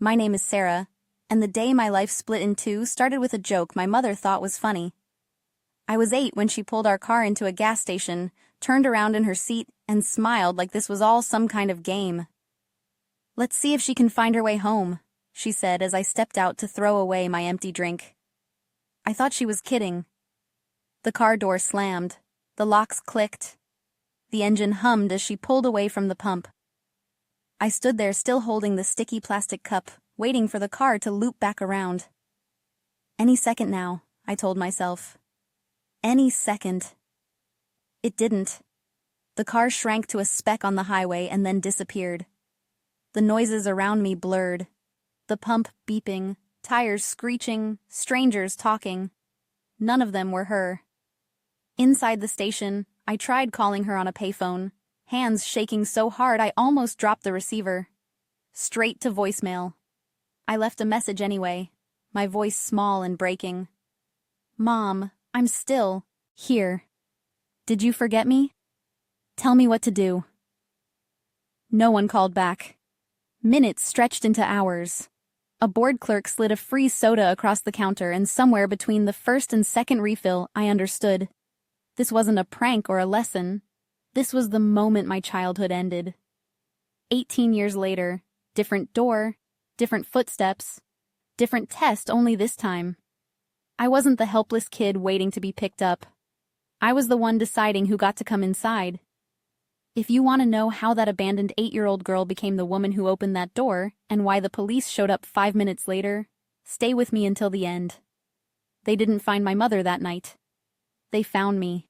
My name is Sarah, and the day my life split in two started with a joke my mother thought was funny. I was 8 when she pulled our car into a gas station, turned around in her seat, and smiled like this was all some kind of game. "Let's see if she can find her way home," she said as I stepped out to throw away my empty drink. I thought she was kidding. The car door slammed, the locks clicked, the engine hummed as she pulled away from the pump. I stood there still holding the sticky plastic cup, waiting for the car to loop back around. Any second now, I told myself. Any second. It didn't. The car shrank to a speck on the highway and then disappeared. The noises around me blurred. The pump beeping, tires screeching, strangers talking. None of them were her. Inside the station, I tried calling her on a payphone, hands shaking so hard I almost dropped the receiver. Straight to voicemail. I left a message anyway, my voice small and breaking. "Mom, I'm still here. Did you forget me? Tell me what to do." No one called back. Minutes stretched into hours. A board clerk slid a free soda across the counter, and somewhere between the first and second refill, I understood. This wasn't a prank or a lesson. This was the moment my childhood ended. 18 years later, different door, different footsteps, different test only this time. I wasn't the helpless kid waiting to be picked up. I was the one deciding who got to come inside. If you want to know how that abandoned 8-year-old girl became the woman who opened that door, and why the police showed up 5 minutes later, stay with me until the end. They didn't find my mother that night. They found me.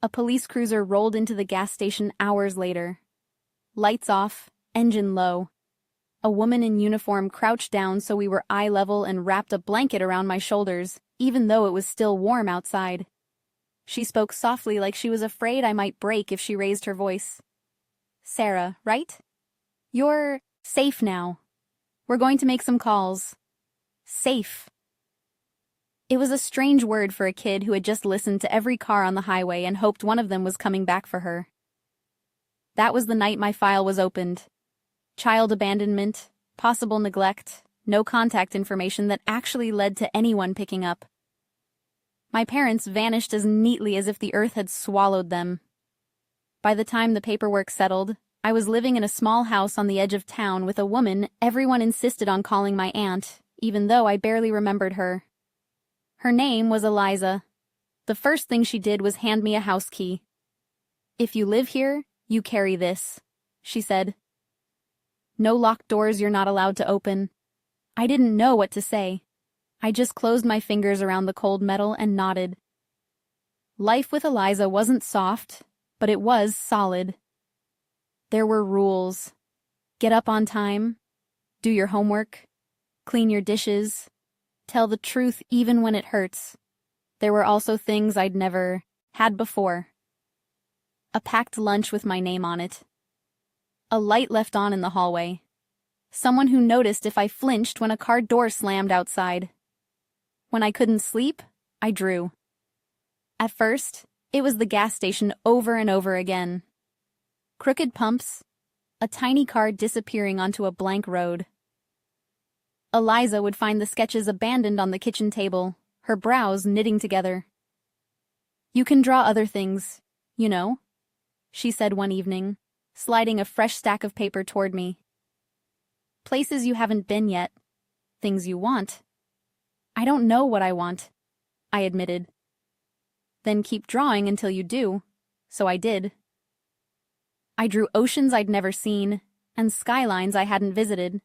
A police cruiser rolled into the gas station hours later. Lights off, engine low. A woman in uniform crouched down so we were eye level and wrapped a blanket around my shoulders, even though it was still warm outside. She spoke softly like she was afraid I might break if she raised her voice. "Sarah, right? You're safe now. We're going to make some calls." Safe. It was a strange word for a kid who had just listened to every car on the highway and hoped one of them was coming back for her. That was the night my file was opened. Child abandonment, possible neglect, no contact information that actually led to anyone picking up. My parents vanished as neatly as if the earth had swallowed them. By the time the paperwork settled, I was living in a small house on the edge of town with a woman everyone insisted on calling my aunt, even though I barely remembered her. Her name was Eliza. The first thing she did was hand me a house key. "If you live here, you carry this," she said. "No locked doors you're not allowed to open." I didn't know what to say. I just closed my fingers around the cold metal and nodded. Life with Eliza wasn't soft, but it was solid. There were rules. Get up on time, do your homework, clean your dishes, tell the truth even when it hurts. There were also things I'd never had before. A packed lunch with my name on it. A light left on in the hallway. Someone who noticed if I flinched when a car door slammed outside. When I couldn't sleep, I drew. At first, it was the gas station over and over again. Crooked pumps, a tiny car disappearing onto a blank road. Eliza would find the sketches abandoned on the kitchen table, her brows knitting together. "You can draw other things, you know," she said one evening, sliding a fresh stack of paper toward me. "Places you haven't been yet. Things you want." "I don't know what I want," I admitted. "Then keep drawing until you do." So I did. I drew oceans I'd never seen, and skylines I hadn't visited.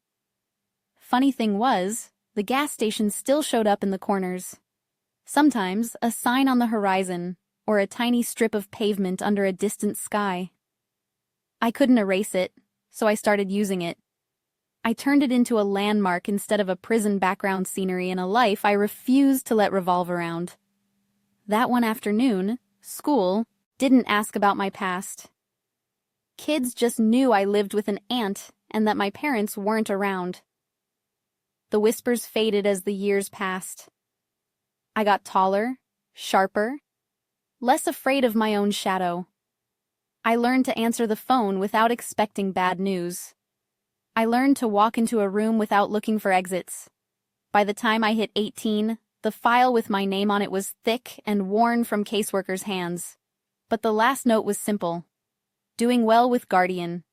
Funny thing was, the gas station still showed up in the corners. Sometimes a sign on the horizon, or a tiny strip of pavement under a distant sky. I couldn't erase it, so I started using it. I turned it into a landmark instead of a prison background scenery in a life I refused to let revolve around. That one afternoon, school didn't ask about my past. Kids just knew I lived with an aunt and that my parents weren't around. The whispers faded as the years passed. I got taller, sharper, less afraid of my own shadow. I learned to answer the phone without expecting bad news. I learned to walk into a room without looking for exits. By the time I hit 18, the file with my name on it was thick and worn from caseworkers' hands. But the last note was simple. Doing well with guardian.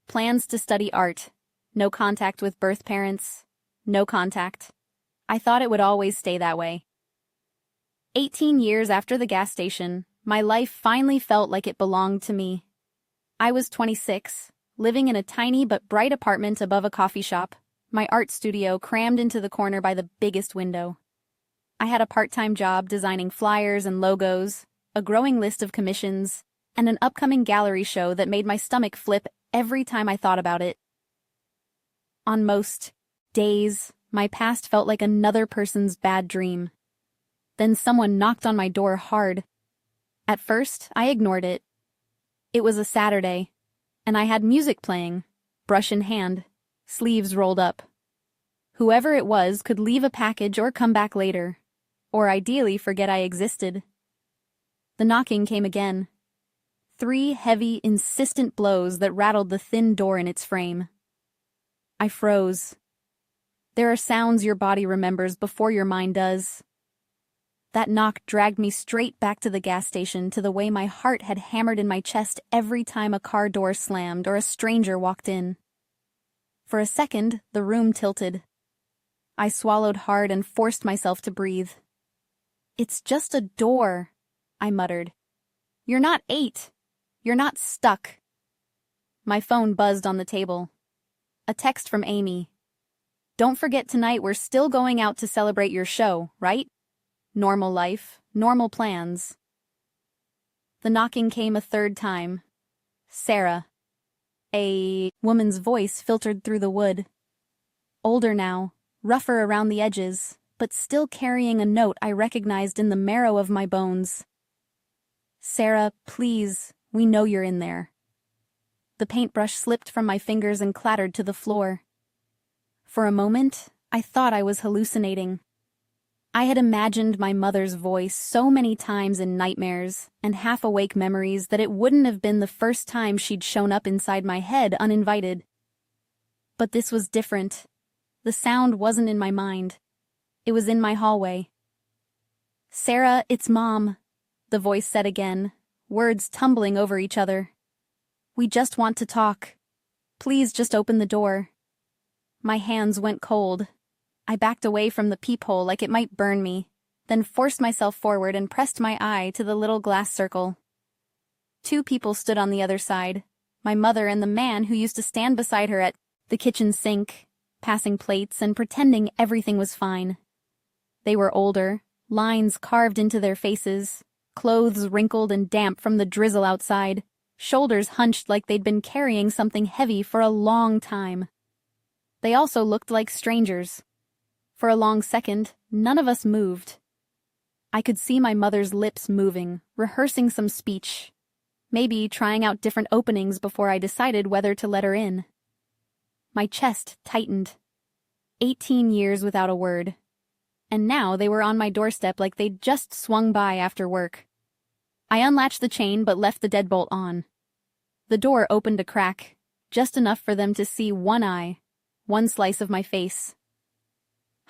Plans to study art. No contact with birth parents. No contact. I thought it would always stay that way. 18 years after the gas station, my life finally felt like it belonged to me. I was 26, living in a tiny but bright apartment above a coffee shop, my art studio crammed into the corner by the biggest window. I had a part-time job designing flyers and logos, a growing list of commissions, and an upcoming gallery show that made my stomach flip every time I thought about it. On most days, my past felt like another person's bad dream. Then someone knocked on my door hard. At first, I ignored it. It was a Saturday, and I had music playing, brush in hand, sleeves rolled up. Whoever it was could leave a package or come back later, or ideally forget I existed. The knocking came again. 3 heavy, insistent blows that rattled the thin door in its frame. I froze. There are sounds your body remembers before your mind does. That knock dragged me straight back to the gas station, to the way my heart had hammered in my chest every time a car door slammed or a stranger walked in. For a second, the room tilted. I swallowed hard and forced myself to breathe. "It's just a door," I muttered. "You're not 8. You're not stuck." My phone buzzed on the table. A text from Amy. "Don't forget tonight we're still going out to celebrate your show, right? Normal life, normal plans." The knocking came a third time. Sarah. A woman's voice filtered through the wood. Older now, rougher around the edges, but still carrying a note I recognized in the marrow of my bones. "Sarah, please, we know you're in there." The paintbrush slipped from my fingers and clattered to the floor. For a moment, I thought I was hallucinating. I had imagined my mother's voice so many times in nightmares and half-awake memories that it wouldn't have been the first time she'd shown up inside my head uninvited. But this was different. The sound wasn't in my mind. It was in my hallway. "Sarah, it's Mom," the voice said again, words tumbling over each other. "We just want to talk. Please just open the door." My hands went cold. I backed away from the peephole like it might burn me, then forced myself forward and pressed my eye to the little glass circle. 2 people stood on the other side, my mother and the man who used to stand beside her at the kitchen sink, passing plates and pretending everything was fine. They were older, lines carved into their faces, clothes wrinkled and damp from the drizzle outside, shoulders hunched like they'd been carrying something heavy for a long time. They also looked like strangers. For a long second, none of us moved. I could see my mother's lips moving, rehearsing some speech, maybe trying out different openings before I decided whether to let her in. My chest tightened. 18 years without a word. And now they were on my doorstep like they'd just swung by after work. I unlatched the chain but left the deadbolt on. The door opened a crack, just enough for them to see one eye, one slice of my face.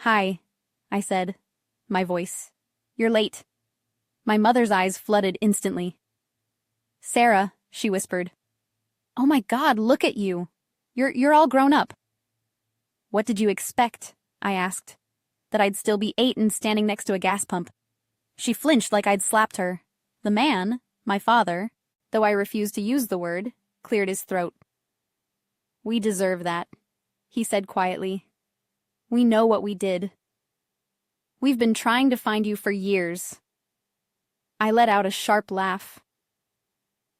"Hi," I said, my voice. "You're late." My mother's eyes flooded instantly. "Sarah," she whispered. "Oh my God, look at you. You're all grown up." "What did you expect?" I asked. "That I'd still be 8 and standing next to a gas pump." She flinched like I'd slapped her. The man, my father, though I refused to use the word, cleared his throat. "We deserve that," he said quietly. "We know what we did. We've been trying to find you for years." I let out a sharp laugh.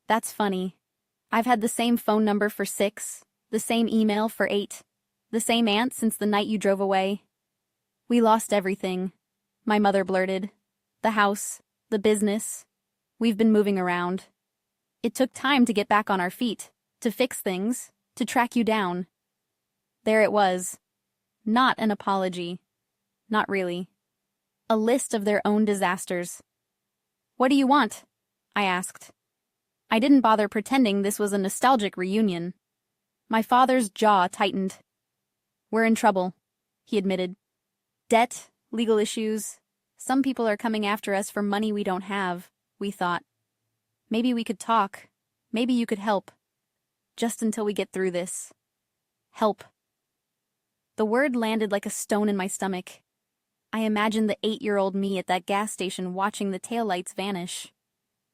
"That's funny. I've had the same phone number for 6, the same email for 8, the same aunt since the night you drove away." "We lost everything," my mother blurted. "The house, the business. We've been moving around. It took time to get back on our feet, to fix things, to track you down." There it was. Not an apology. Not really. A list of their own disasters. "What do you want?" I asked. I didn't bother pretending this was a nostalgic reunion. My father's jaw tightened. We're in trouble, he admitted. Debt, legal issues. Some people are coming after us for money we don't have, we thought. Maybe we could talk. Maybe you could help. Just until we get through this. Help. The word landed like a stone in my stomach. I imagined the 8-year-old me at that gas station watching the taillights vanish.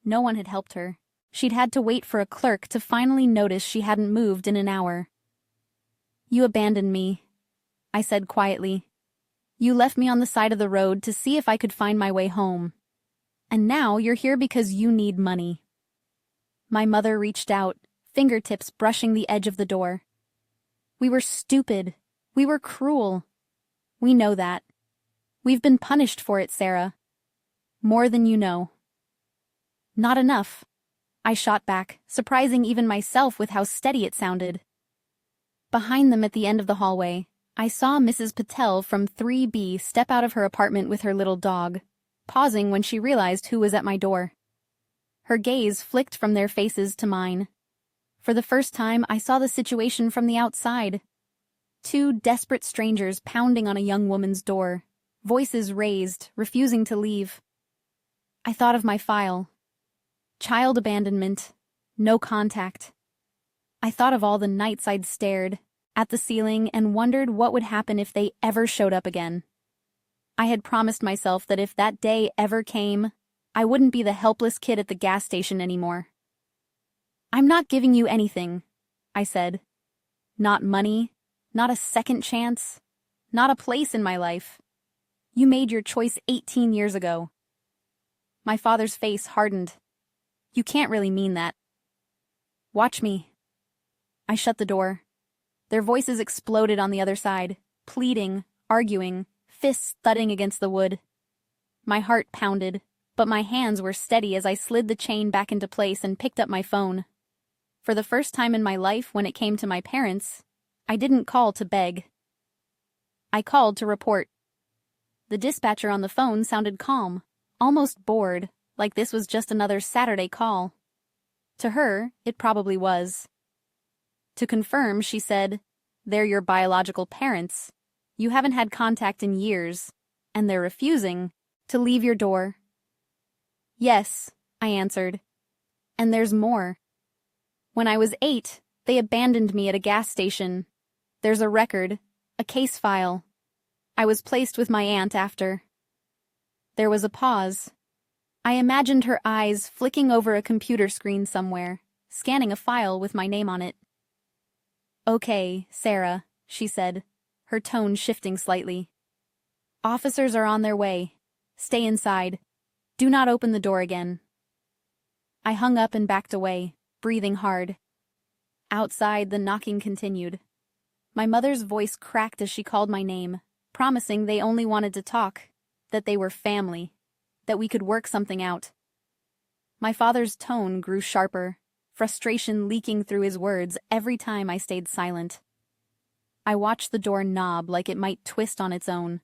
No one had helped her. She'd had to wait for a clerk to finally notice she hadn't moved in an hour. You abandoned me, I said quietly. You left me on the side of the road to see if I could find my way home. And now you're here because you need money. My mother reached out, fingertips brushing the edge of the door. We were stupid. We were cruel. We know that. We've been punished for it, Sarah. More than you know. Not enough, I shot back, surprising even myself with how steady it sounded. Behind them at the end of the hallway, I saw Mrs. Patel from 3B step out of her apartment with her little dog, pausing when she realized who was at my door. Her gaze flicked from their faces to mine. For the first time, I saw the situation from the outside. 2 desperate strangers pounding on a young woman's door, voices raised, refusing to leave. I thought of my file. Child abandonment. No contact. I thought of all the nights I'd stared at the ceiling and wondered what would happen if they ever showed up again. I had promised myself that if that day ever came, I wouldn't be the helpless kid at the gas station anymore. I'm not giving you anything, I said. Not money, not a second chance, not a place in my life. You made your choice 18 years ago. My father's face hardened. You can't really mean that. Watch me. I shut the door. Their voices exploded on the other side, pleading, arguing, fists thudding against the wood. My heart pounded, but my hands were steady as I slid the chain back into place and picked up my phone. For the first time in my life when it came to my parents, I didn't call to beg. I called to report. The dispatcher on the phone sounded calm, almost bored, like this was just another Saturday call. To her, it probably was. To confirm, she said, "They're your biological parents. You haven't had contact in years, and they're refusing to leave your door." Yes, I answered. And there's more. When I was 8, they abandoned me at a gas station. There's a record, a case file. I was placed with my aunt after. There was a pause. I imagined her eyes flicking over a computer screen somewhere, scanning a file with my name on it. "Okay, Sarah," she said, her tone shifting slightly. "Officers are on their way. Stay inside. Do not open the door again." I hung up and backed away, breathing hard. Outside, the knocking continued. My mother's voice cracked as she called my name, promising they only wanted to talk, that they were family, that we could work something out. My father's tone grew sharper, frustration leaking through his words every time I stayed silent. I watched the door knob like it might twist on its own.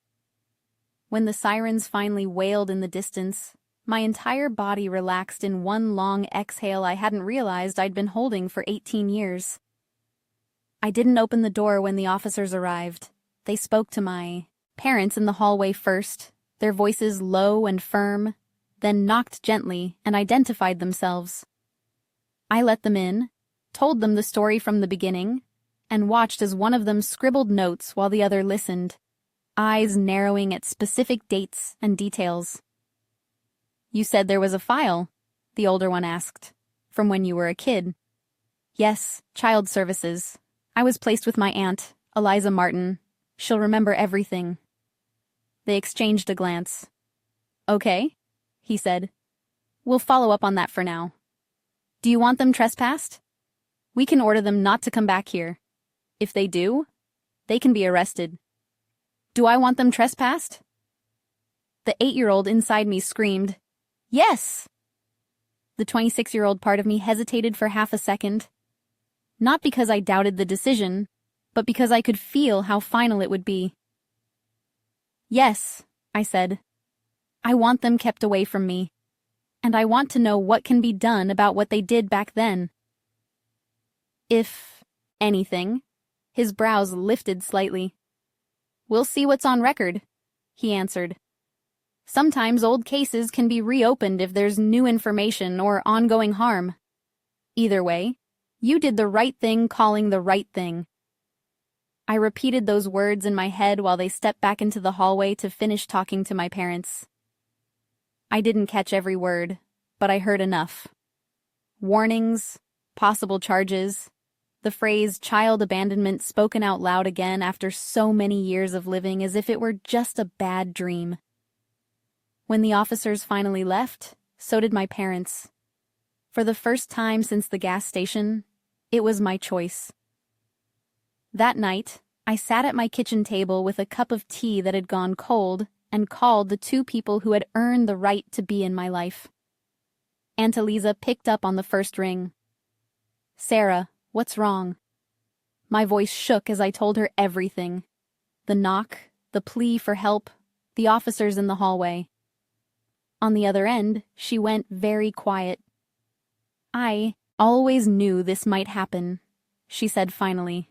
When the sirens finally wailed in the distance, my entire body relaxed in one long exhale I hadn't realized I'd been holding for 18 years. I didn't open the door when the officers arrived. They spoke to my parents in the hallway first, their voices low and firm, then knocked gently and identified themselves. I let them in, told them the story from the beginning, and watched as one of them scribbled notes while the other listened, eyes narrowing at specific dates and details. "You said there was a file," the older one asked, "from when you were a kid." "Yes, child services. I was placed with my aunt, Eliza Martin. She'll remember everything." They exchanged a glance. "Okay," he said. "We'll follow up on that for now. Do you want them trespassed? We can order them not to come back here. If they do, they can be arrested." "Do I want them trespassed?" The 8-year-old inside me screamed, "Yes!" The 26-year-old part of me hesitated for half a second. Not because I doubted the decision, but because I could feel how final it would be. "Yes," I said. "I want them kept away from me. And I want to know what can be done about what they did back then." "If anything," his brows lifted slightly, We'll see what's on record, he answered. Sometimes old cases can be reopened if there's new information or ongoing harm. Either way, you did the right thing calling the right thing. I repeated those words in my head while they stepped back into the hallway to finish talking to my parents. I didn't catch every word, but I heard enough. Warnings, possible charges, the phrase child abandonment spoken out loud again after so many years of living as if it were just a bad dream. When the officers finally left, so did my parents. For the first time since the gas station, it was my choice. That night, I sat at my kitchen table with a cup of tea that had gone cold and called the two people who had earned the right to be in my life. Aunt Eliza picked up on the first ring. "Sarah, what's wrong?" My voice shook as I told her everything. The knock, the plea for help, the officers in the hallway. On the other end, she went very quiet. "I always knew this might happen," she said finally.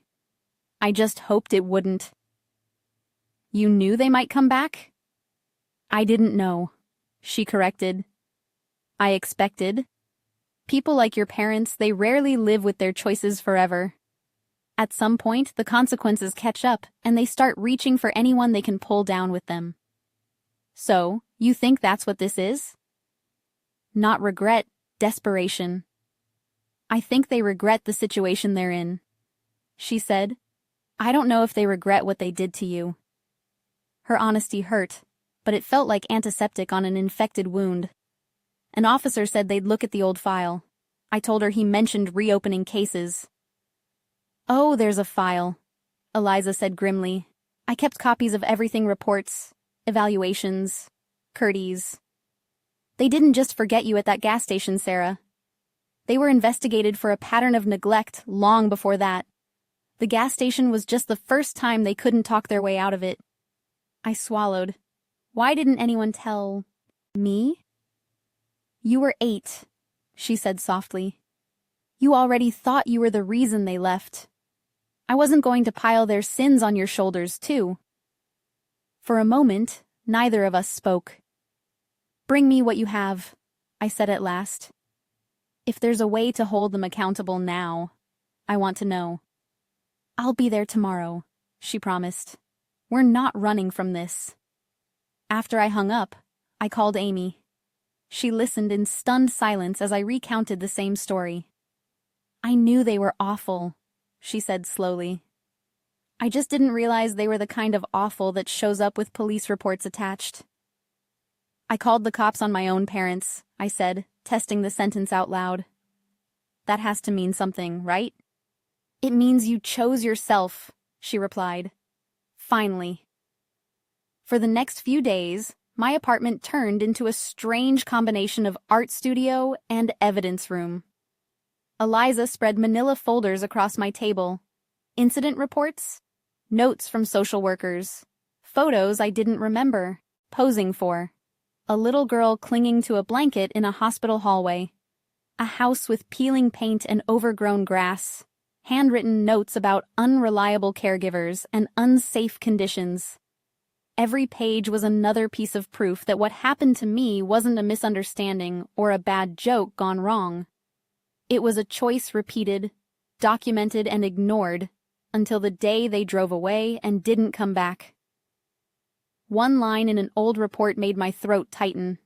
"I just hoped it wouldn't." "You knew they might come back?" "I didn't know," she corrected. "I expected. People like your parents, they rarely live with their choices forever. At some point, the consequences catch up, and they start reaching for anyone they can pull down with them." "So, you think that's what this is?" "Not regret, desperation. I think they regret the situation they're in," she said. "I don't know if they regret what they did to you." Her honesty hurt, but it felt like antiseptic on an infected wound. An officer said they'd look at the old file. I told her he mentioned reopening cases. "Oh, there's a file," Eliza said grimly. "I kept copies of everything, reports, evaluations, Curtis. They didn't just forget you at that gas station, Sarah. They were investigated for a pattern of neglect long before that. The gas station was just the first time they couldn't talk their way out of it." I swallowed. Why didn't anyone tell me? "You were 8, she said softly. "You already thought you were the reason they left. I wasn't going to pile their sins on your shoulders, too." For a moment, neither of us spoke. "Bring me what you have," I said at last. "If there's a way to hold them accountable now, I want to know." "I'll be there tomorrow," she promised. "We're not running from this." After I hung up, I called Amy. She listened in stunned silence as I recounted the same story. "I knew they were awful," she said slowly. "I just didn't realize they were the kind of awful that shows up with police reports attached." "I called the cops on my own parents," I said, testing the sentence out loud. "That has to mean something, right?" "It means you chose yourself," she replied. "Finally." For the next few days, my apartment turned into a strange combination of art studio and evidence room. Eliza spread manila folders across my table. Incident reports, notes from social workers, photos I didn't remember, posing for. A little girl clinging to a blanket in a hospital hallway. A house with peeling paint and overgrown grass. Handwritten notes about unreliable caregivers and unsafe conditions. Every page was another piece of proof that what happened to me wasn't a misunderstanding or a bad joke gone wrong. It was a choice repeated, documented, and ignored until the day they drove away and didn't come back. One line in an old report made my throat tighten.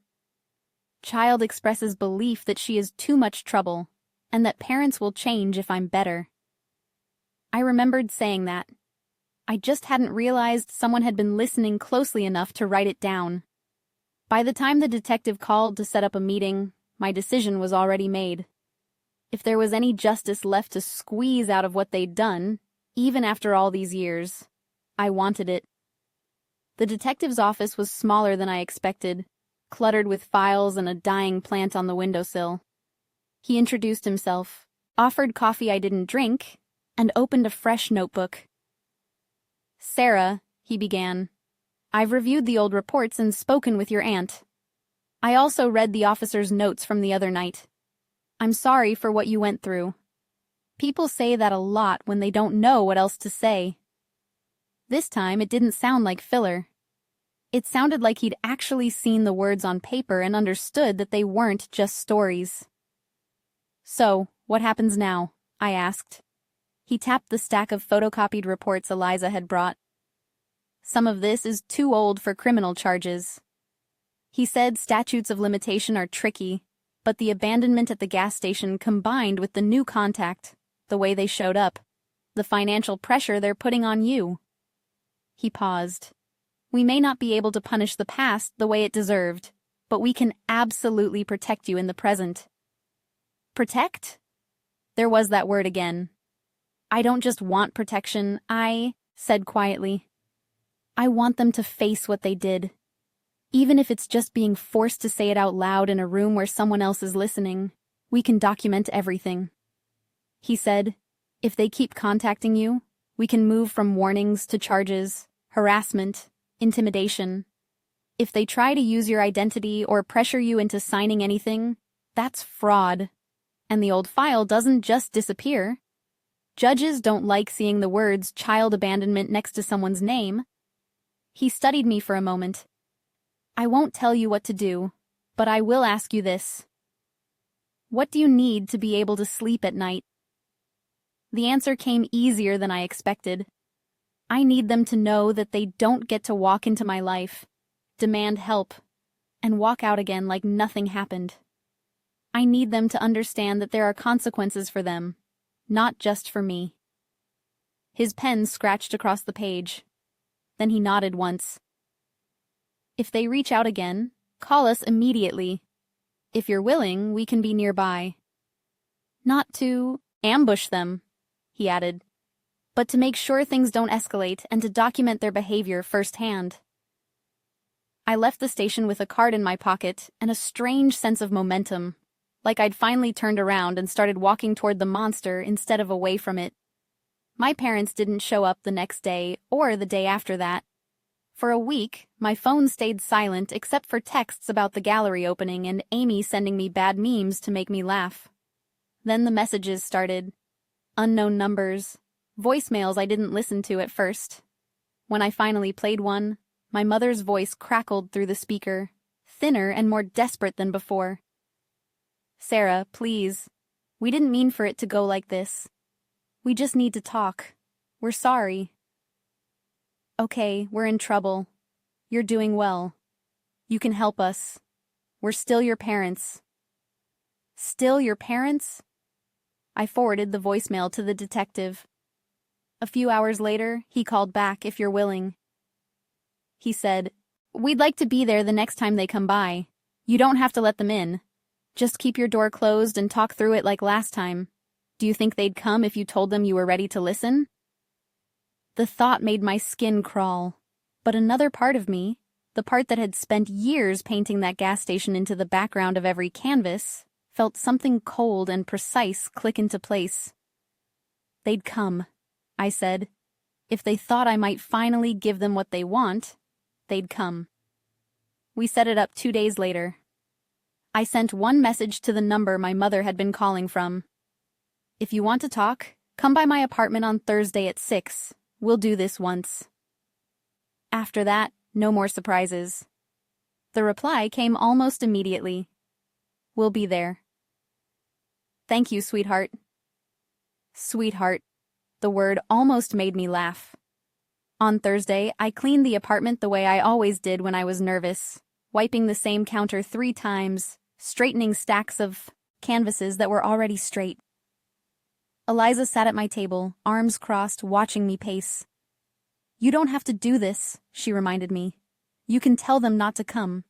"Child expresses belief that she is too much trouble and that parents will change if I'm better." I remembered saying that. I just hadn't realized someone had been listening closely enough to write it down. By the time the detective called to set up a meeting, my decision was already made. If there was any justice left to squeeze out of what they'd done, even after all these years, I wanted it. The detective's office was smaller than I expected, cluttered with files and a dying plant on the windowsill. He introduced himself, offered coffee I didn't drink, and opened a fresh notebook. "Sarah," he began, "I've reviewed the old reports and spoken with your aunt. I also read the officer's notes from the other night. I'm sorry for what you went through. People say that a lot when they don't know what else to say. This time it didn't sound like filler. It sounded like he'd actually seen the words on paper and understood that they weren't just stories. "So, what happens now?" I asked. He tapped the stack of photocopied reports Eliza had brought. "Some of this is too old for criminal charges." He said statutes of limitation are tricky, but the abandonment at the gas station combined with the new contact, the way they showed up, the financial pressure they're putting on you. He paused. "We may not be able to punish the past the way it deserved, but we can absolutely protect you in the present." Protect? There was that word again. "I don't just want protection, I," said quietly. "I want them to face what they did. Even if it's just being forced to say it out loud in a room where someone else is listening, we can document everything." He said, "If they keep contacting you, we can move from warnings to charges, harassment, intimidation. If they try to use your identity or pressure you into signing anything, that's fraud. And the old file doesn't just disappear. Judges don't like seeing the words child abandonment next to someone's name." He studied me for a moment. "I won't tell you what to do, but I will ask you this. What do you need to be able to sleep at night?" The answer came easier than I expected. I need them to know that they don't get to walk into my life, demand help, and walk out again like nothing happened. I need them to understand that there are consequences for them, not just for me. His pen scratched across the page. Then he nodded once. "If they reach out again, call us immediately. If you're willing, we can be nearby. Not to ambush them," he added, "but to make sure things don't escalate and to document their behavior firsthand." I left the station with a card in my pocket and a strange sense of momentum, like I'd finally turned around and started walking toward the monster instead of away from it. My parents didn't show up the next day or the day after that. For a week, my phone stayed silent except for texts about the gallery opening and Amy sending me bad memes to make me laugh. Then the messages started. Unknown numbers, voicemails I didn't listen to at first. When I finally played one, my mother's voice crackled through the speaker, thinner and more desperate than before. "Sarah, please. We didn't mean for it to go like this. We just need to talk. We're sorry." "Okay, we're in trouble. You're doing well. You can help us. We're still your parents." "Still your parents?" I forwarded the voicemail to the detective. A few hours later, he called back if you're willing. He said, "We'd like to be there the next time they come by. You don't have to let them in. Just keep your door closed and talk through it like last time. Do you think they'd come if you told them you were ready to listen?" The thought made my skin crawl, but another part of me, the part that had spent years painting that gas station into the background of every canvas, felt something cold and precise click into place. "They'd come," I said. "If they thought I might finally give them what they want, they'd come." We set it up 2 days later. I sent one message to the number my mother had been calling from. "If you want to talk, come by my apartment on Thursday at 6. We'll do this once." After that, no more surprises. The reply came almost immediately. "We'll be there." "Thank you, sweetheart." Sweetheart. The word almost made me laugh. On Thursday, I cleaned the apartment the way I always did when I was nervous, wiping the same counter 3 times, straightening stacks of canvases that were already straight. Eliza sat at my table, arms crossed, watching me pace. "You don't have to do this," she reminded me. "You can tell them not to come.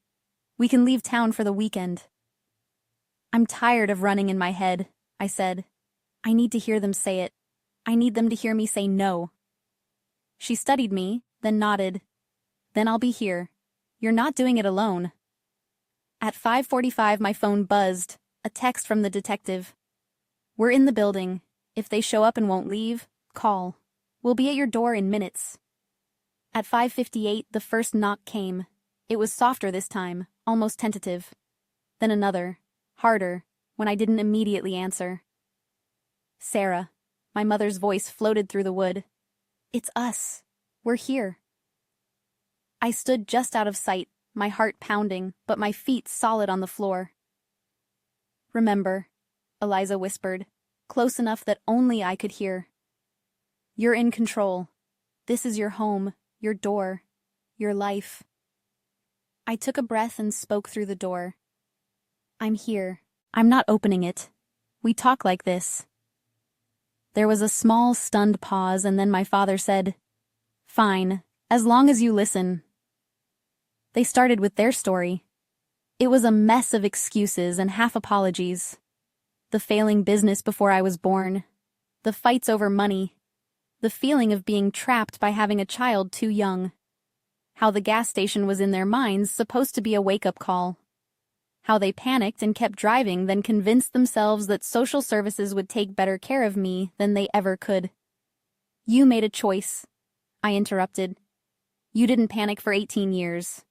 We can leave town for the weekend." "I'm tired of running in my head," I said. "I need to hear them say it. I need them to hear me say no." She studied me, then nodded. "Then I'll be here. You're not doing it alone." At 5:45, my phone buzzed, a text from the detective. "We're in the building. If they show up and won't leave, call. We'll be at your door in minutes." At 5:58, the first knock came. It was softer this time, almost tentative. Then another, harder, when I didn't immediately answer. "Sarah." My mother's voice floated through the wood. "It's us. We're here. I stood just out of sight, my heart pounding, but my feet solid on the floor. Remember, Eliza whispered, close enough that only I could hear. You're in control. This is your home, your door, your life. I took a breath and spoke through the door. I'm here. I'm not opening it. We talk like this. There was a small, stunned pause, and then my father said, Fine, as long as you listen. They started with their story. It was a mess of excuses and half apologies. The failing business before I was born. The fights over money. The feeling of being trapped by having a child too young. How the gas station was in their minds supposed to be a wake-up call. How they panicked and kept driving, then convinced themselves that social services would take better care of me than they ever could. You made a choice, I interrupted. You didn't panic for 18 years.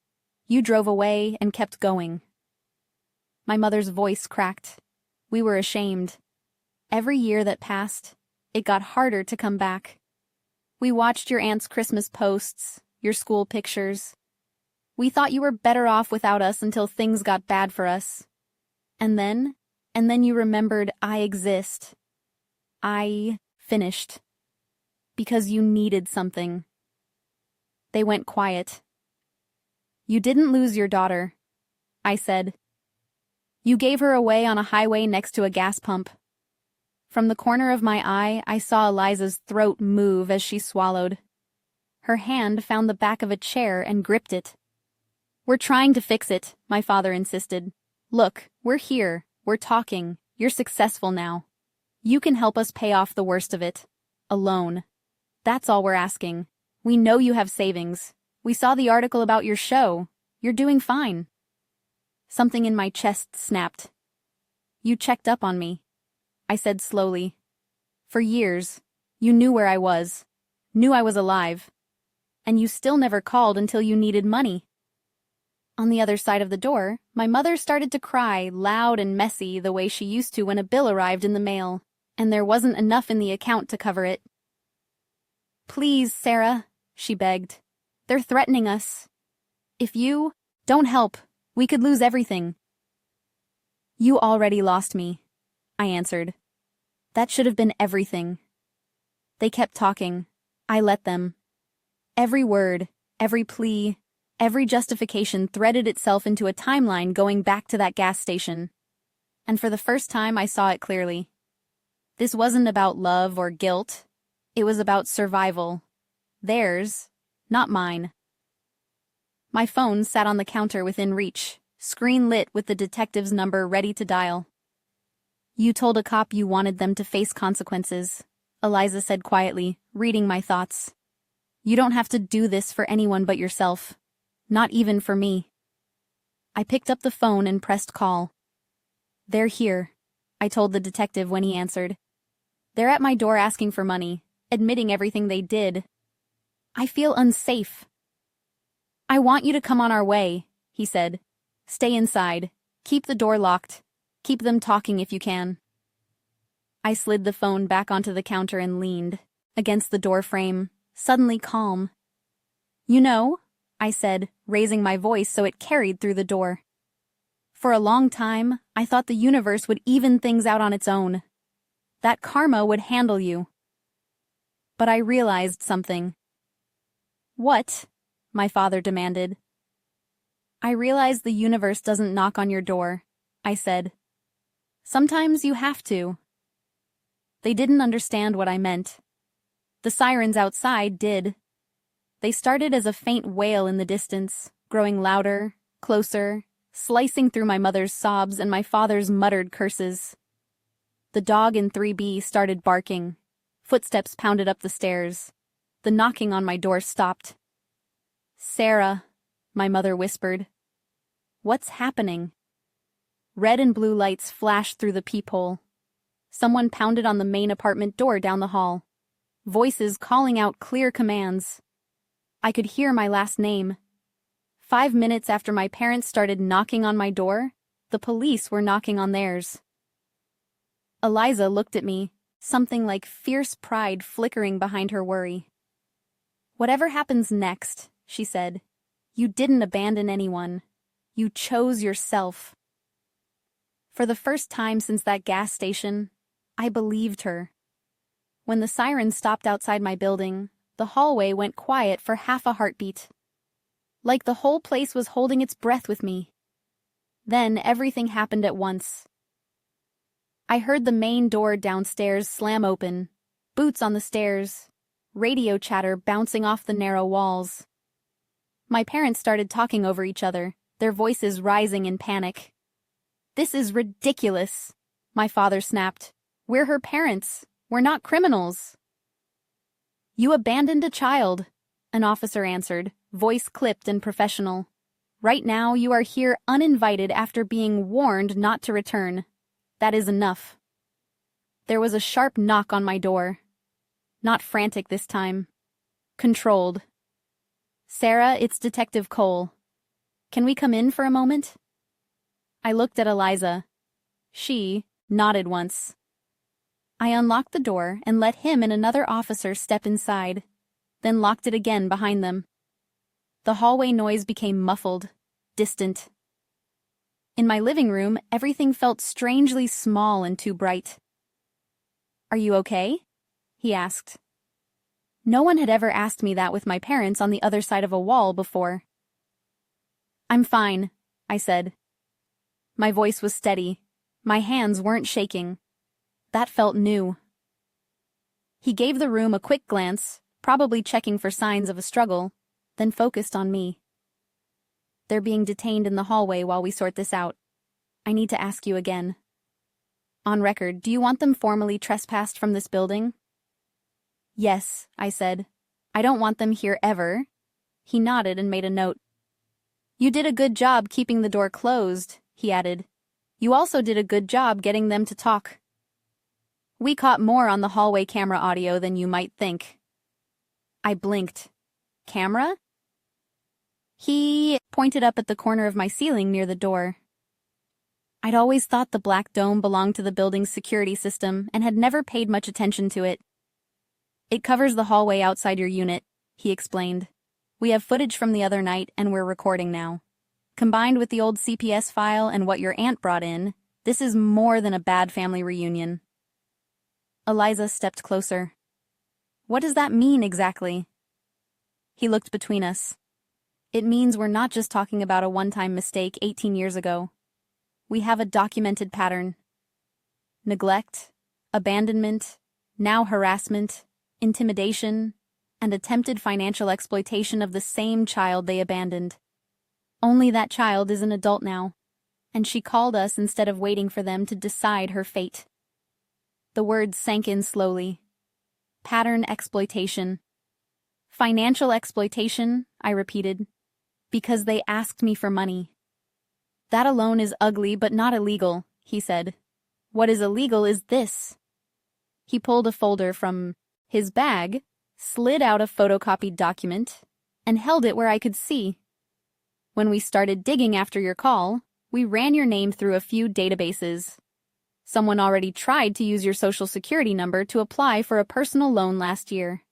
You drove away and kept going. My mother's voice cracked. We were ashamed. Every year that passed, it got harder to come back. We watched your aunt's Christmas posts, your school pictures. We thought you were better off without us until things got bad for us. And then you remembered I exist. I finished. Because you needed something. They went quiet. You didn't lose your daughter, I said. You gave her away on a highway next to a gas pump. From the corner of my eye, I saw Eliza's throat move as she swallowed. Her hand found the back of a chair and gripped it. We're trying to fix it, my father insisted. Look, we're here, we're talking, you're successful now. You can help us pay off the worst of it. Alone. That's all we're asking. We know you have savings. We saw the article about your show. You're doing fine. Something in my chest snapped. You checked up on me, I said slowly. For years, you knew where I was, knew I was alive, and you still never called until you needed money. On the other side of the door, my mother started to cry, loud and messy the way she used to when a bill arrived in the mail, and there wasn't enough in the account to cover it. Please, Sarah, she begged. They're threatening us. If you don't help, we could lose everything. You already lost me, I answered. That should have been everything. They kept talking. I let them. Every word, every plea, every justification threaded itself into a timeline going back to that gas station. And for the first time, I saw it clearly. This wasn't about love or guilt. It was about survival. Theirs, not mine. My phone sat on the counter within reach, screen lit with the detective's number ready to dial. You told a cop you wanted them to face consequences, Eliza said quietly, reading my thoughts. You don't have to do this for anyone but yourself. Not even for me. I picked up the phone and pressed call. They're here, I told the detective when he answered. They're at my door asking for money, admitting everything they did. I feel unsafe. I want you to come on our way, he said. Stay inside. Keep the door locked. Keep them talking if you can. I slid the phone back onto the counter and leaned against the door frame, suddenly calm. You know, I said, raising my voice so it carried through the door. For a long time, I thought the universe would even things out on its own. That karma would handle you. But I realized something. What? My father demanded. I realized the universe doesn't knock on your door, I said. Sometimes you have to. They didn't understand what I meant. The sirens outside did. They started as a faint wail in the distance, growing louder, closer, slicing through my mother's sobs and my father's muttered curses. The dog in 3B started barking. Footsteps pounded up the stairs. The knocking on my door stopped. Sarah, my mother whispered. What's happening? Red and blue lights flashed through the peephole. Someone pounded on the main apartment door down the hall. Voices calling out clear commands. I could hear my last name. 5 minutes after my parents started knocking on my door, the police were knocking on theirs. Eliza looked at me, something like fierce pride flickering behind her worry. Whatever happens next, she said, you didn't abandon anyone. You chose yourself. For the first time since that gas station, I believed her. When the siren stopped outside my building, the hallway went quiet for half a heartbeat. Like the whole place was holding its breath with me. Then everything happened at once. I heard the main door downstairs slam open, boots on the stairs, radio chatter bouncing off the narrow walls. My parents started talking over each other, their voices rising in panic. "This is ridiculous," my father snapped. "We're her parents. We're not criminals." "You abandoned a child," an officer answered, voice clipped and professional. "Right now you are here uninvited after being warned not to return. That is enough." There was a sharp knock on my door. Not frantic this time. Controlled. "Sarah, it's Detective Cole. Can we come in for a moment?" I looked at Eliza. She nodded once. I unlocked the door and let him and another officer step inside, then locked it again behind them. The hallway noise became muffled, distant. In my living room, everything felt strangely small and too bright. "Are you okay?" he asked. No one had ever asked me that with my parents on the other side of a wall before. "I'm fine," I said. My voice was steady. My hands weren't shaking. That felt new. He gave the room a quick glance, probably checking for signs of a struggle, then focused on me. "They're being detained in the hallway while we sort this out. I need to ask you again. On record, do you want them formally trespassed from this building?" "Yes," I said. "I don't want them here ever." He nodded and made a note. "You did a good job keeping the door closed," he added. "You also did a good job getting them to talk. We caught more on the hallway camera audio than you might think." I blinked. "Camera?" He pointed up at the corner of my ceiling near the door. I'd always thought the black dome belonged to the building's security system and had never paid much attention to it. "It covers the hallway outside your unit," he explained. "We have footage from the other night and we're recording now. Combined with the old CPS file and what your aunt brought in, this is more than a bad family reunion." Eliza stepped closer. "What does that mean exactly?" He looked between us. "It means we're not just talking about a one-time mistake 18 years ago. We have a documented pattern. Neglect, abandonment, now harassment, intimidation, and attempted financial exploitation of the same child they abandoned. Only that child is an adult now, and she called us instead of waiting for them to decide her fate." The words sank in slowly. Pattern exploitation. "Financial exploitation," I repeated, "because they asked me for money." "That alone is ugly but not illegal," he said. "What is illegal is this." He pulled a folder from his bag, slid out a photocopied document, and held it where I could see. "When we started digging after your call, we ran your name through a few databases. Someone already tried to use your social security number to apply for a personal loan last year.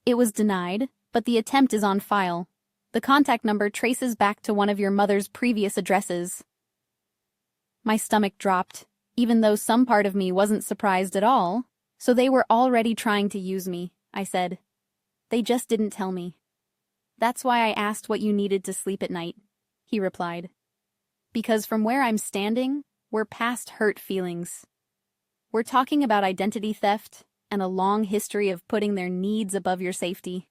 It was denied, but the attempt is on file. The contact number traces back to one of your mother's previous addresses." My stomach dropped, even though some part of me wasn't surprised at all. "So they were already trying to use me," I said. "They just didn't tell me." "That's why I asked what you needed to sleep at night," he replied. "Because from where I'm standing, we're past hurt feelings. We're talking about identity theft and a long history of putting their needs above your safety."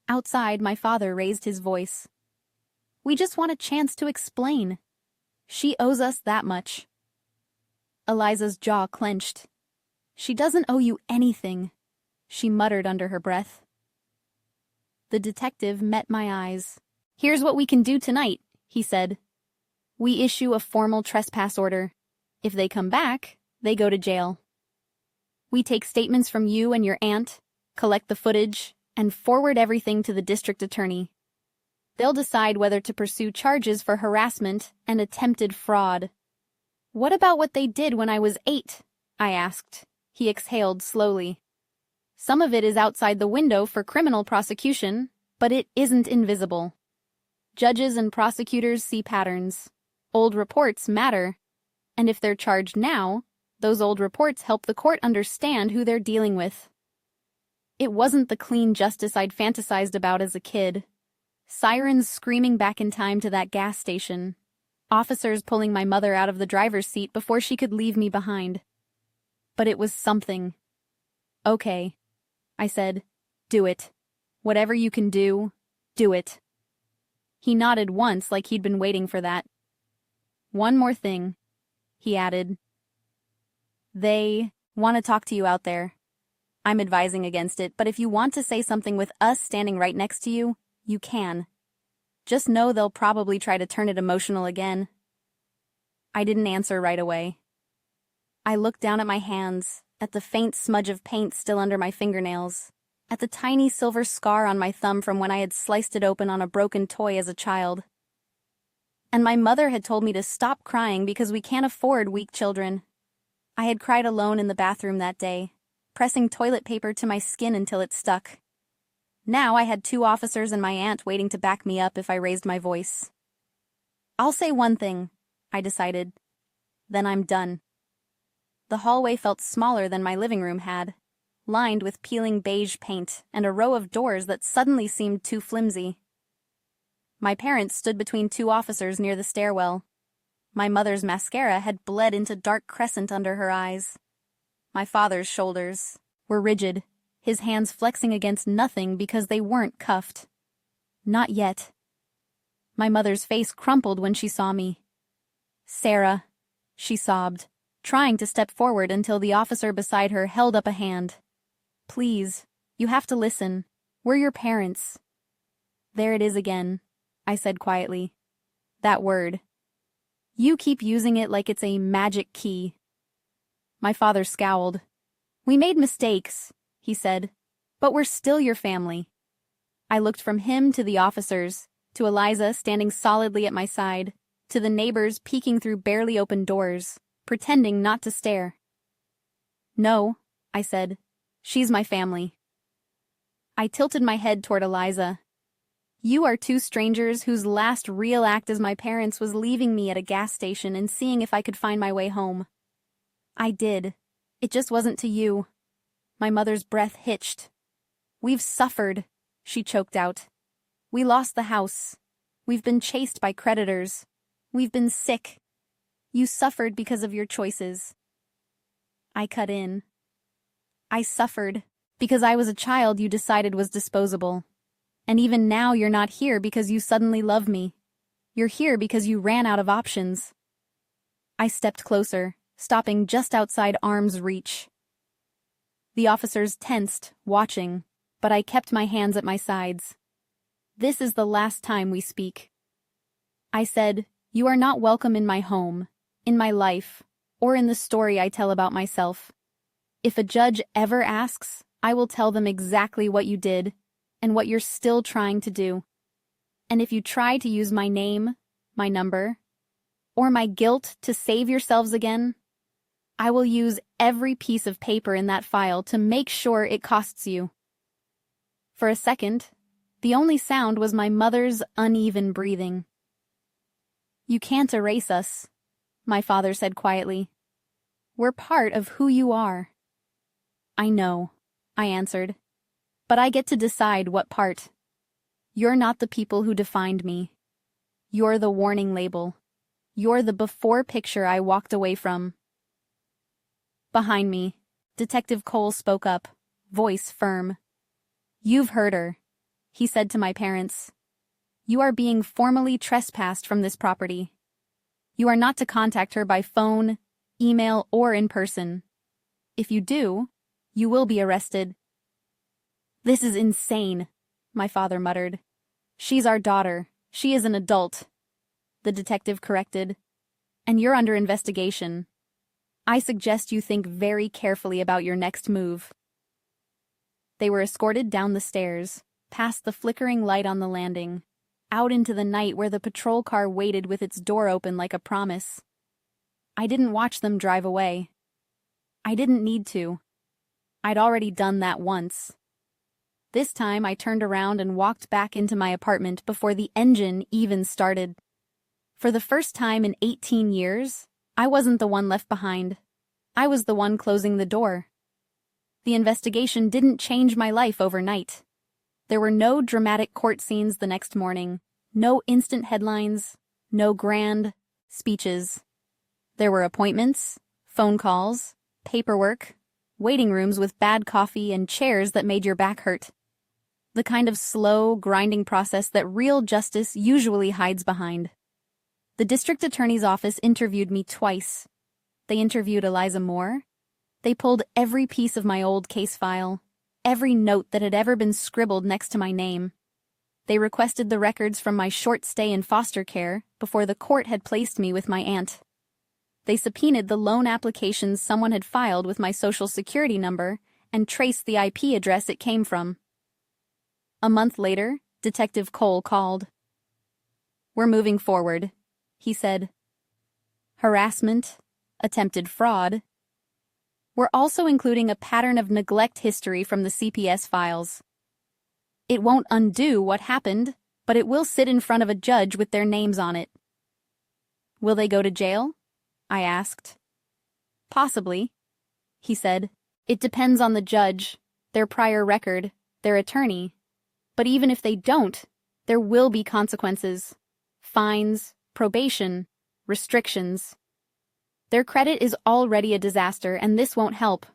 Outside, my father raised his voice. "We just want a chance to explain. She owes us that much." Eliza's jaw clenched. "She doesn't owe you anything," she muttered under her breath. The detective met my eyes. "Here's what we can do tonight," he said. "We issue a formal trespass order. If they come back, they go to jail. We take statements from you and your aunt, collect the footage, and forward everything to the district attorney. They'll decide whether to pursue charges for harassment and attempted fraud." "What about what they did when I was 8?" I asked. He exhaled slowly. Some of it is outside the window for criminal prosecution, but it isn't invisible. Judges and prosecutors see patterns. Old reports matter. And if they're charged now, those old reports help the court understand who they're dealing with. It wasn't the clean justice I'd fantasized about as a kid. Sirens screaming back in time to that gas station. Officers pulling my mother out of the driver's seat before she could leave me behind. But it was something. Okay, I said. Do it. Whatever you can do, do it. He nodded once like he'd been waiting for that. One more thing, he added. They want to talk to you out there. I'm advising against it, but if you want to say something with us standing right next to you, you can. Just know they'll probably try to turn it emotional again. I didn't answer right away. I looked down at my hands, at the faint smudge of paint still under my fingernails, at the tiny silver scar on my thumb from when I had sliced it open on a broken toy as a child. And my mother had told me to stop crying because we can't afford weak children. I had cried alone in the bathroom that day, pressing toilet paper to my skin until it stuck. Now I had 2 officers and my aunt waiting to back me up if I raised my voice. I'll say one thing, I decided. Then I'm done. The hallway felt smaller than my living room had, lined with peeling beige paint and a row of doors that suddenly seemed too flimsy. My parents stood between 2 officers near the stairwell. My mother's mascara had bled into dark crescent under her eyes. My father's shoulders were rigid, his hands flexing against nothing because they weren't cuffed. Not yet. My mother's face crumpled when she saw me. "Sarah," she sobbed, trying to step forward until the officer beside her held up a hand. "Please, you have to listen. We're your parents." "There it is again," I said quietly. "That word. You keep using it like it's a magic key." My father scowled. "We made mistakes," he said, "but we're still your family." I looked from him to the officers, to Eliza standing solidly at my side, to the neighbors peeking through barely open doors, pretending not to stare. "No," I said. "She's my family." I tilted my head toward Eliza. "You are 2 strangers whose last real act as my parents was leaving me at a gas station and seeing if I could find my way home. I did. It just wasn't to you." My mother's breath hitched. "We've suffered," she choked out. "We lost the house. We've been chased by creditors. We've been sick. You suffered because of your choices." I cut in. "I suffered because I was a child you decided was disposable. And even now you're not here because you suddenly love me. You're here because you ran out of options." I stepped closer, stopping just outside arm's reach. The officers tensed, watching, but I kept my hands at my sides. "This is the last time we speak." I said, "You are not welcome in my home, in my life, or in the story I tell about myself. If a judge ever asks, I will tell them exactly what you did, and what you're still trying to do. And if you try to use my name, my number, or my guilt to save yourselves again, I will use every piece of paper in that file to make sure it costs you." For a second, the only sound was my mother's uneven breathing. "You can't erase us," my father said quietly. "We're part of who you are." "I know," I answered. "But I get to decide what part. You're not the people who defined me. You're the warning label. You're the before picture I walked away from." Behind me, Detective Cole spoke up, voice firm. "You've heard her," he said to my parents. "You are being formally trespassed from this property. You are not to contact her by phone, email, or in person. If you do, you will be arrested." "This is insane," my father muttered. "She's our daughter. She is an adult," the detective corrected. "And you're under investigation. I suggest you think very carefully about your next move." They were escorted down the stairs, past the flickering light on the landing, out into the night where the patrol car waited with its door open like a promise. I didn't watch them drive away. I didn't need to. I'd already done that once. This time I turned around and walked back into my apartment before the engine even started. For the first time in 18 years, I wasn't the one left behind. I was the one closing the door. The investigation didn't change my life overnight. There were no dramatic court scenes the next morning, no instant headlines, no grand speeches. There were appointments, phone calls, paperwork, waiting rooms with bad coffee and chairs that made your back hurt. The kind of slow, grinding process that real justice usually hides behind. The district attorney's office interviewed me twice. They interviewed Eliza Moore. They pulled every piece of my old case file, every note that had ever been scribbled next to my name. They requested the records from my short stay in foster care before the court had placed me with my aunt. They subpoenaed the loan applications someone had filed with my social security number and traced the IP address it came from. A month later, Detective Cole called. "We're moving forward," he said. Harassment, attempted fraud. We're also including a pattern of neglect history from the CPS files. It won't undo what happened, but it will sit in front of a judge with their names on it. Will they go to jail? I asked. Possibly, he said. It depends on the judge, their prior record, their attorney. But even if they don't, there will be consequences. Fines, probation, restrictions. Their credit is already a disaster, and this won't help.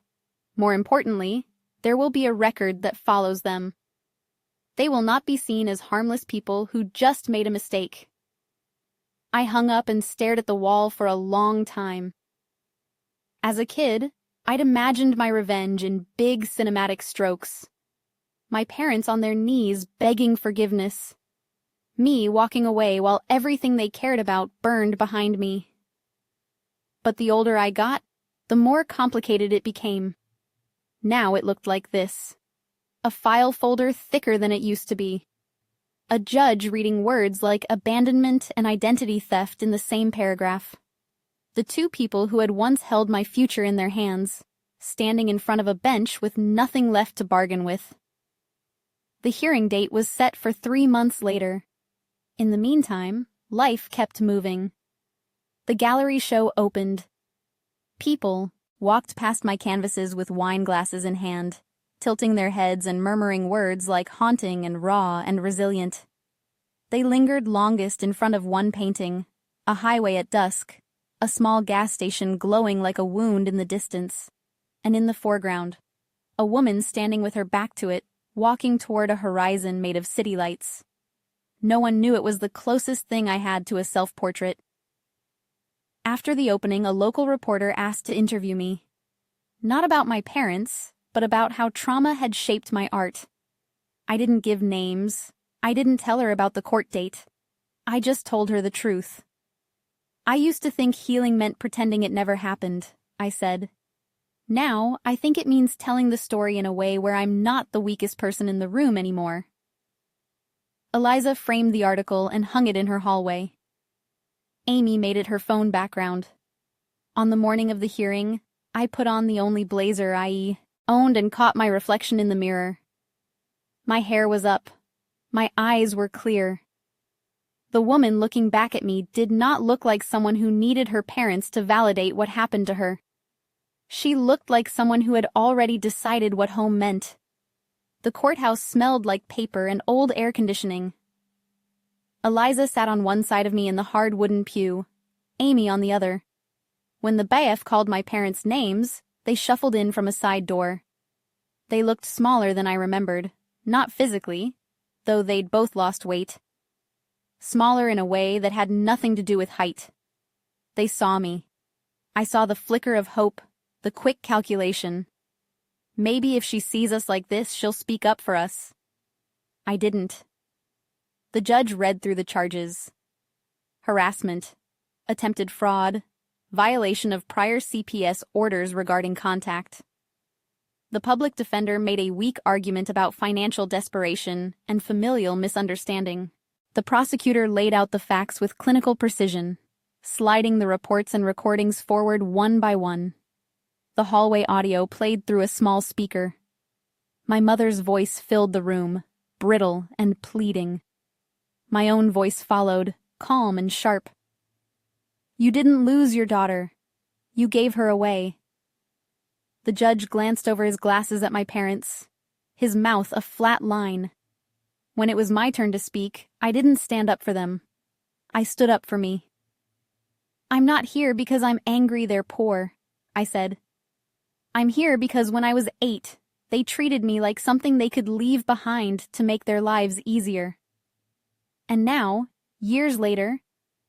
More importantly, there will be a record that follows them. They will not be seen as harmless people who just made a mistake. I hung up and stared at the wall for a long time. As a kid, I'd imagined my revenge in big cinematic strokes. My parents on their knees begging forgiveness. Me walking away while everything they cared about burned behind me. But the older I got, the more complicated it became. Now it looked like this. A file folder thicker than it used to be. A judge reading words like abandonment and identity theft in the same paragraph. The two people who had once held my future in their hands, standing in front of a bench with nothing left to bargain with. The hearing date was set for 3 months later. In the meantime, life kept moving. The gallery show opened. People walked past my canvases with wine glasses in hand, tilting their heads and murmuring words like haunting and raw and resilient. They lingered longest in front of one painting, a highway at dusk, a small gas station glowing like a wound in the distance, and in the foreground, a woman standing with her back to it, walking toward a horizon made of city lights. No one knew it was the closest thing I had to a self-portrait. After the opening, a local reporter asked to interview me. Not about my parents, but about how trauma had shaped my art. I didn't give names. I didn't tell her about the court date. I just told her the truth. I used to think healing meant pretending it never happened, I said. Now, I think it means telling the story in a way where I'm not the weakest person in the room anymore. Eliza framed the article and hung it in her hallway. Amy made it her phone background. On the morning of the hearing, I put on the only blazer I owned and caught my reflection in the mirror. My hair was up. My eyes were clear. The woman looking back at me did not look like someone who needed her parents to validate what happened to her. She looked like someone who had already decided what home meant. The courthouse smelled like paper and old air conditioning. Eliza sat on one side of me in the hard wooden pew, Amy on the other. When the bailiff called my parents' names, they shuffled in from a side door. They looked smaller than I remembered, not physically, though they'd both lost weight. Smaller in a way that had nothing to do with height. They saw me. I saw the flicker of hope, the quick calculation. Maybe if she sees us like this, she'll speak up for us. I didn't. The judge read through the charges. Harassment, attempted fraud, violation of prior CPS orders regarding contact. The public defender made a weak argument about financial desperation and familial misunderstanding. The prosecutor laid out the facts with clinical precision, sliding the reports and recordings forward one by one. The hallway audio played through a small speaker. My mother's voice filled the room, brittle and pleading. My own voice followed, calm and sharp. "You didn't lose your daughter. You gave her away." The judge glanced over his glasses at my parents, his mouth a flat line. When it was my turn to speak, I didn't stand up for them. I stood up for me. "I'm not here because I'm angry they're poor," I said. "I'm here because when I was 8, they treated me like something they could leave behind to make their lives easier. And now, years later,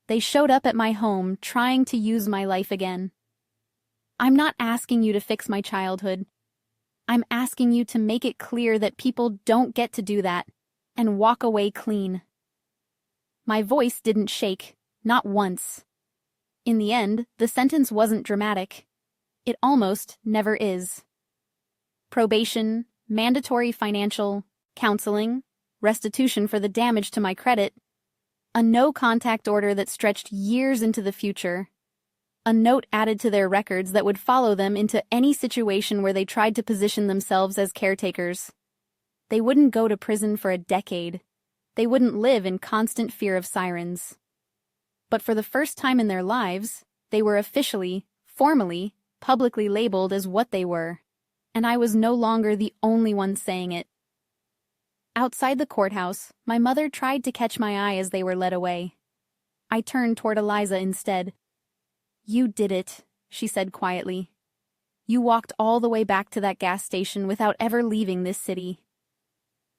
they showed up at my home trying to use my life again. I'm not asking you to fix my childhood. I'm asking you to make it clear that people don't get to do that and walk away clean." My voice didn't shake, not once. In the end, the sentence wasn't dramatic. It almost never is. Probation, mandatory financial, counseling, restitution for the damage to my credit, a no-contact order that stretched years into the future, a note added to their records that would follow them into any situation where they tried to position themselves as caretakers. They wouldn't go to prison for a decade. They wouldn't live in constant fear of sirens. But for the first time in their lives, they were officially, formally, publicly labeled as what they were, and I was no longer the only one saying it. Outside the courthouse, my mother tried to catch my eye as they were led away. I turned toward Eliza instead. "You did it," she said quietly. "You walked all the way back to that gas station without ever leaving this city."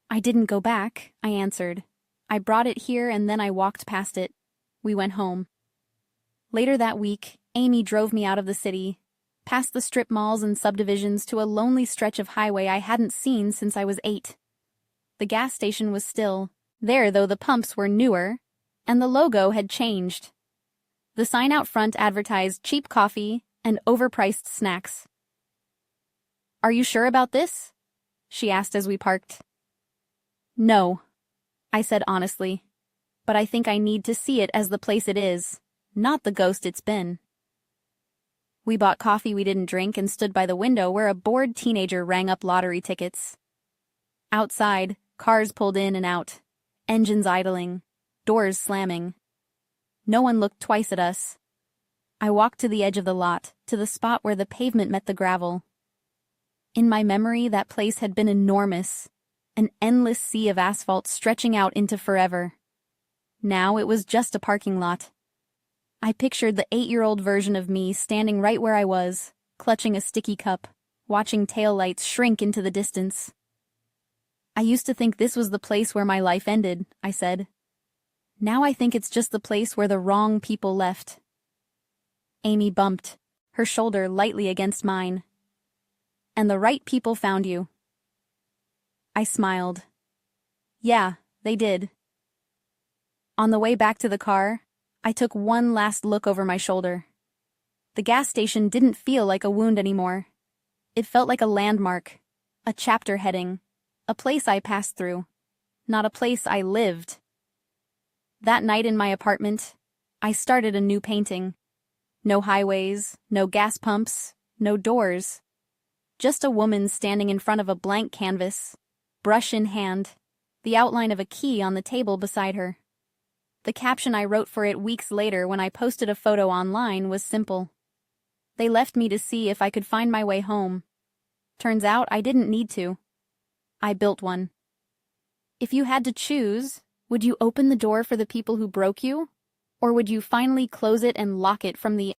"I didn't go back," I answered. "I brought it here and then I walked past it." We went home. Later that week, Amy drove me out of the city, past the strip malls and subdivisions to a lonely stretch of highway I hadn't seen since I was 8. The gas station was still there, though the pumps were newer, and the logo had changed. The sign out front advertised cheap coffee and overpriced snacks. "Are you sure about this?" she asked as we parked. "No," I said honestly, "but I think I need to see it as the place it is, not the ghost it's been." We bought coffee we didn't drink and stood by the window where a bored teenager rang up lottery tickets. Outside, cars pulled in and out, engines idling, doors slamming. No one looked twice at us. I walked to the edge of the lot, to the spot where the pavement met the gravel. In my memory, that place had been enormous, an endless sea of asphalt stretching out into forever. Now it was just a parking lot. I pictured the 8-year-old version of me standing right where I was, clutching a sticky cup, watching taillights shrink into the distance. "I used to think this was the place where my life ended," I said. "Now I think it's just the place where the wrong people left." Amy bumped, her shoulder lightly against mine. "And the right people found you." I smiled. "Yeah, they did." On the way back to the car, I took one last look over my shoulder. The gas station didn't feel like a wound anymore. It felt like a landmark, a chapter heading, a place I passed through, not a place I lived. That night in my apartment, I started a new painting. No highways, no gas pumps, no doors. Just a woman standing in front of a blank canvas, brush in hand, the outline of a key on the table beside her. The caption I wrote for it weeks later when I posted a photo online was simple. "They left me to see if I could find my way home. Turns out I didn't need to. I built one." If you had to choose, would you open the door for the people who broke you? Or would you finally close it and lock it from the